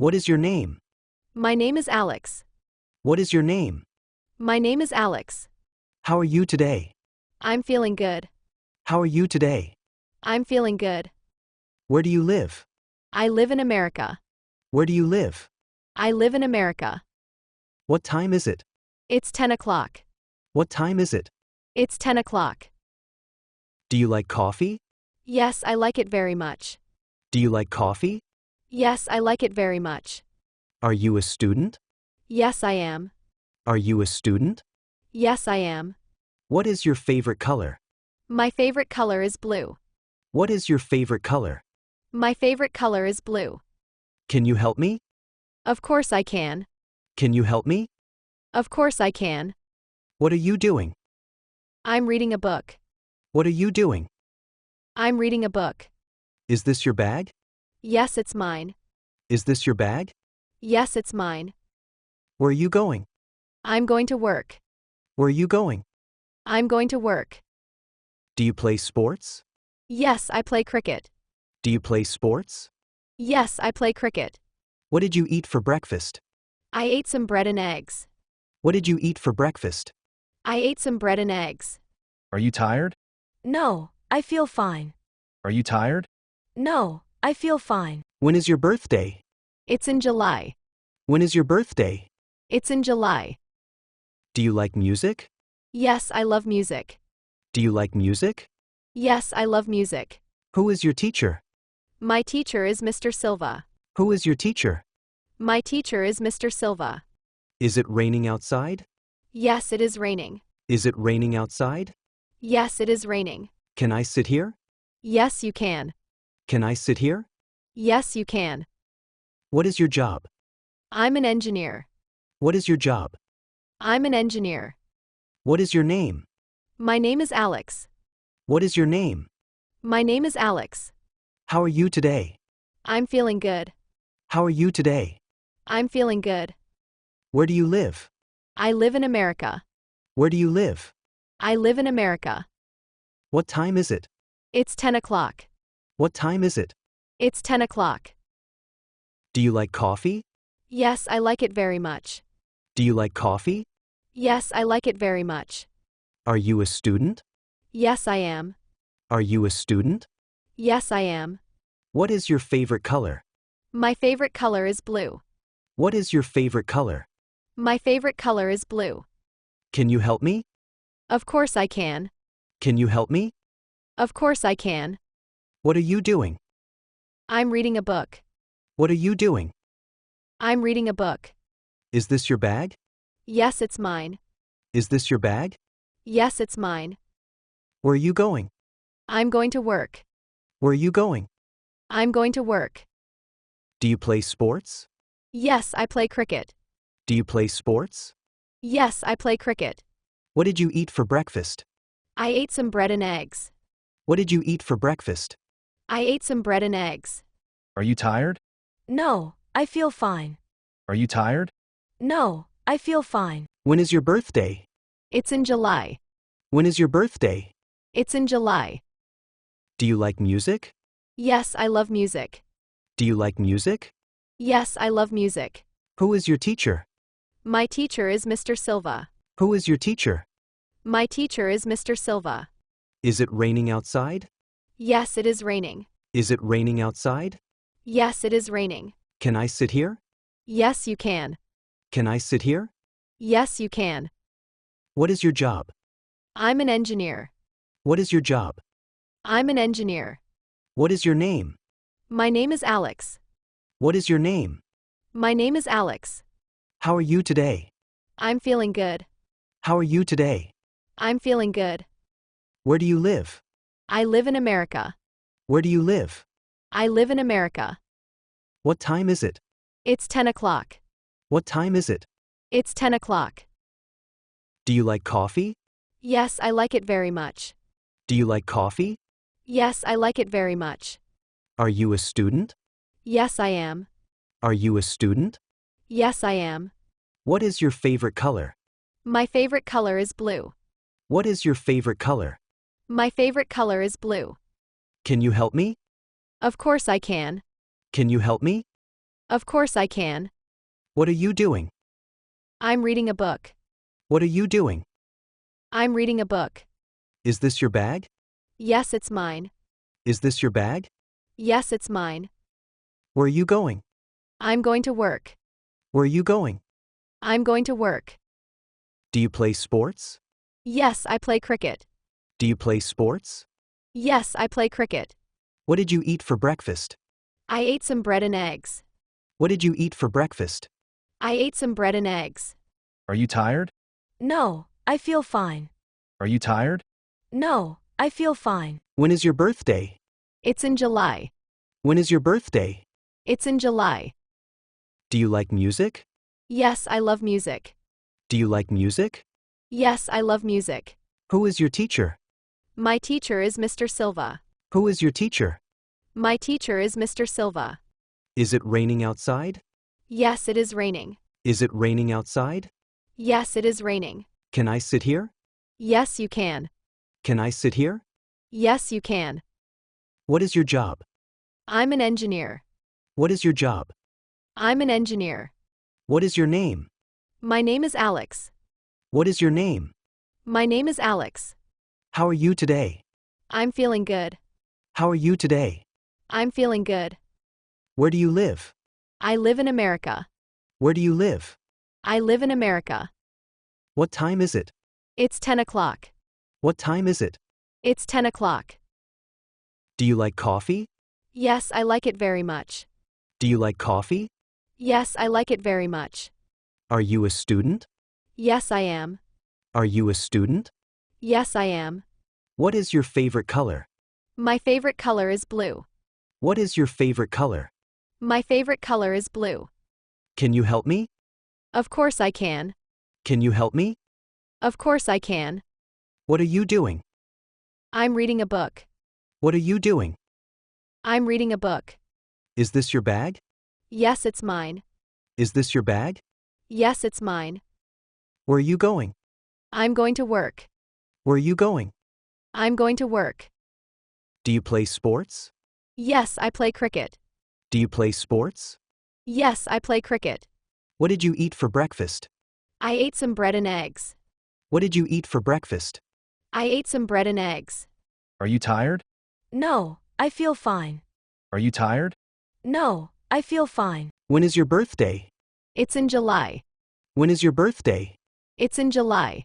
What is your name? My name is Alex. What is your name? My name is Alex. How are you today? I'm feeling good. How are you today? I'm feeling good. Where do you live? I live in America. Where do you live? I live in America. What time is it? It's 10 o'clock. What time is it? It's 10 o'clock. Do you like coffee? Yes, I like it very much. Do you like coffee? Yes, I like it very much. Are you a student? Yes, I am. Are you a student? Yes, I am. What is your favorite color? My favorite color is blue. What is your favorite color? My favorite color is blue. Can you help me? Of course I can. Can you help me? Of course I can. What are you doing? I'm reading a book. What are you doing? I'm reading a book. Is this your bag? Yes, it's mine. Is this your bag? Yes, it's mine. Where are you going? I'm going to work. Where are you going? I'm going to work. Do you play sports? Yes, I play cricket. Do you play sports? Yes, I play cricket. What did you eat for breakfast? I ate some bread and eggs. What did you eat for breakfast? I ate some bread and eggs. Are you tired? No, I feel fine. Are you tired? No, I feel fine. When is your birthday? It's in July. When is your birthday? It's in July. Do you like music? Yes, I love music. Do you like music? Yes, I love music. Who is your teacher? My teacher is Mr. Silva. Who is your teacher? My teacher is Mr. Silva. Is it raining outside? Yes, it is raining. Is it raining outside? Yes, it is raining. Can I sit here? Yes, you can. Can I sit here? Yes, you can. What is your job? I'm an engineer. What is your job? I'm an engineer. What is your name? My name is Alex. What is your name? My name is Alex. How are you today? I'm feeling good. How are you today? I'm feeling good. Where do you live? I live in America. Where do you live? I live in America. What time is it? It's 10 o'clock. What time is it? It's 10 o'clock. Do you like coffee? Yes, I like it very much. Do you like coffee? Yes, I like it very much. Are you a student? Yes, I am. Are you a student? Yes, I am. What is your favorite color? My favorite color is blue. What is your favorite color? My favorite color is blue. Can you help me? Of course I can. Can you help me? Of course I can. What are you doing? I'm reading a book. What are you doing? I'm reading a book. Is this your bag? Yes, it's mine. Is this your bag? Yes, it's mine. Where are you going? I'm going to work. Where are you going? I'm going to work. Do you play sports? Yes, I play cricket. Do you play sports? Yes, I play cricket. What did you eat for breakfast? I ate some bread and eggs. What did you eat for breakfast? I ate some bread and eggs. Are you tired? No, I feel fine. Are you tired? No, I feel fine. When is your birthday? It's in July. When is your birthday? It's in July. Do you like music? Yes, I love music. Do you like music? Yes, I love music. Who is your teacher? My teacher is Mr. Silva. Who is your teacher? My teacher is Mr. Silva. Is it raining outside? Yes, it is raining. Is it raining outside? Yes, it is raining. Can I sit here? Yes, you can. Can I sit here? Yes, you can. What is your job? I'm an engineer. What is your job? I'm an engineer. What is your name? My name is Alex. What is your name? My name is Alex. How are you today? I'm feeling good. How are you today? I'm feeling good. Where do you live? I live in America. Where do you live? I live in America. What time is it? It's 10 o'clock. What time is it? It's 10 o'clock. Do you like coffee? Yes, I like it very much. Do you like coffee? Yes, I like it very much. Are you a student? Yes, I am. Are you a student? Yes, I am. What is your favorite color? My favorite color is blue. What is your favorite color? My favorite color is blue. Can you help me? Of course I can. Can you help me? Of course I can. What are you doing? I'm reading a book. What are you doing? I'm reading a book. Is this your bag? Yes, it's mine. Is this your bag? Yes, it's mine. Where are you going? I'm going to work. Where are you going? I'm going to work. Do you play sports? Yes, I play cricket. Do you play sports? Yes, I play cricket. What did you eat for breakfast? I ate some bread and eggs. What did you eat for breakfast? I ate some bread and eggs. Are you tired? No, I feel fine. Are you tired? No, I feel fine. When is your birthday? It's in July. When is your birthday? It's in July. Do you like music? Yes, I love music. Do you like music? Yes, I love music. Who is your teacher? My teacher is Mr. Silva. Who is your teacher? My teacher is Mr. Silva. Is it raining outside? Yes, it is raining. Is it raining outside? Yes, it is raining. Can I sit here? Yes, you can. Can I sit here? Yes, you can. What is your job? I'm an engineer. What is your job? I'm an engineer. What is your name? My name is Alex. What is your name? My name is Alex. How are you today? I'm feeling good. How are you today? I'm feeling good. Where do you live? I live in America. Where do you live? I live in America. What time is it? It's 10 o'clock. What time is it? It's 10 o'clock. Do you like coffee? Yes, I like it very much. Do you like coffee? Yes, I like it very much. Are you a student? Yes, I am. Are you a student? Yes, I am. What is your favorite color? My favorite color is blue. What is your favorite color? My favorite color is blue. Can you help me? Of course I can. Can you help me? Of course I can. What are you doing? I'm reading a book. What are you doing? I'm reading a book. Is this your bag? Yes, it's mine. Is this your bag? Yes, it's mine. Where are you going? I'm going to work. Where are you going? I'm going to work. Do you play sports? Yes, I play cricket. Do you play sports? Yes, I play cricket. What did you eat for breakfast? I ate some bread and eggs. What did you eat for breakfast? I ate some bread and eggs. Are you tired? No, I feel fine. Are you tired? No, I feel fine. When is your birthday? It's in July. When is your birthday? It's in July.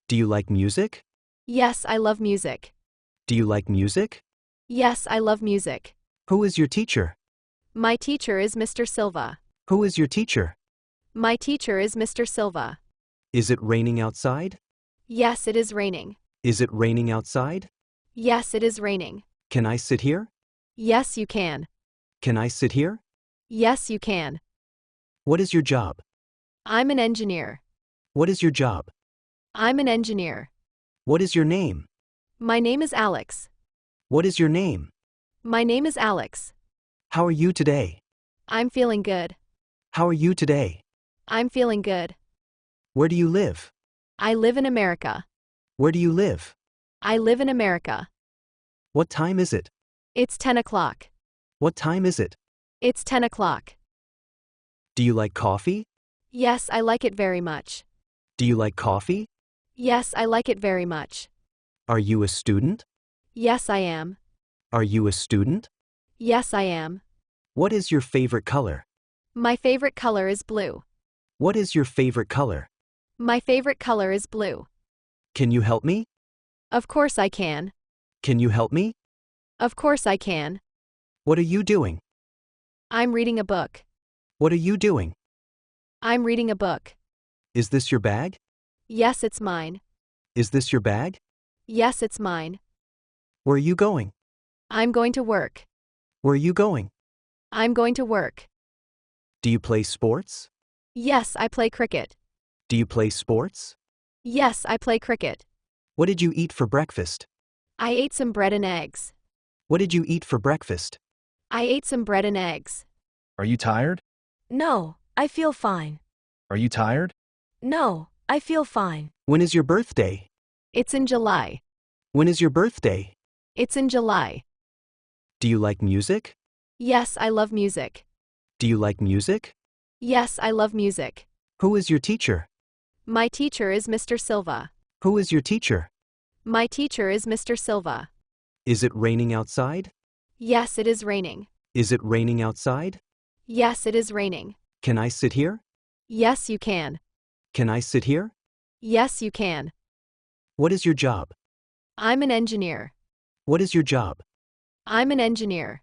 Do you like music? Yes, I love music. Do you like music? Yes, I love music. Who is your teacher? My teacher is Mr. Silva. Who is your teacher? My teacher is Mr. Silva. Is it raining outside? Yes, it is raining. Is it raining outside? Yes, it is raining. Can I sit here? Yes, you can. Can I sit here? Yes, you can. What is your job? I'm an engineer. What is your job? I'm an engineer. What is your name? My name is Alex. What is your name? My name is Alex. How are you today? I'm feeling good. How are you today? I'm feeling good. Where do you live? I live in America. Where do you live? I live in America. What time is it? It's 10 o'clock. What time is it? It's 10 o'clock. Do you like coffee? Yes, I like it very much. Do you like coffee? Yes, I like it very much. Are you a student? Yes, I am. Are you a student? Yes, I am. What is your favorite color? My favorite color is blue. What is your favorite color? My favorite color is blue. Can you help me? Of course I can. Can you help me? Of course I can. What are you doing? I'm reading a book. What are you doing? I'm reading a book. Is this your bag? Yes, it's mine. Is this your bag? Yes, it's mine. Where are you going? I'm going to work. Where are you going? I'm going to work. Do you play sports? Yes, I play cricket. Do you play sports? Yes, I play cricket. What did you eat for breakfast? I ate some bread and eggs. What did you eat for breakfast? I ate some bread and eggs. Are you tired? No, I feel fine. Are you tired? No, I feel fine. When is your birthday? It's in July. When is your birthday? It's in July. Do you like music? Yes, I love music. Do you like music? Yes, I love music. Who is your teacher? My teacher is Mr. Silva. Who is your teacher? My teacher is Mr. Silva. Is it raining outside? Yes, it is raining. Is it raining outside? Yes, it is raining. Can I sit here? Yes, you can. Can I sit here? Yes, you can. What is your job? I'm an engineer. What is your job? I'm an engineer.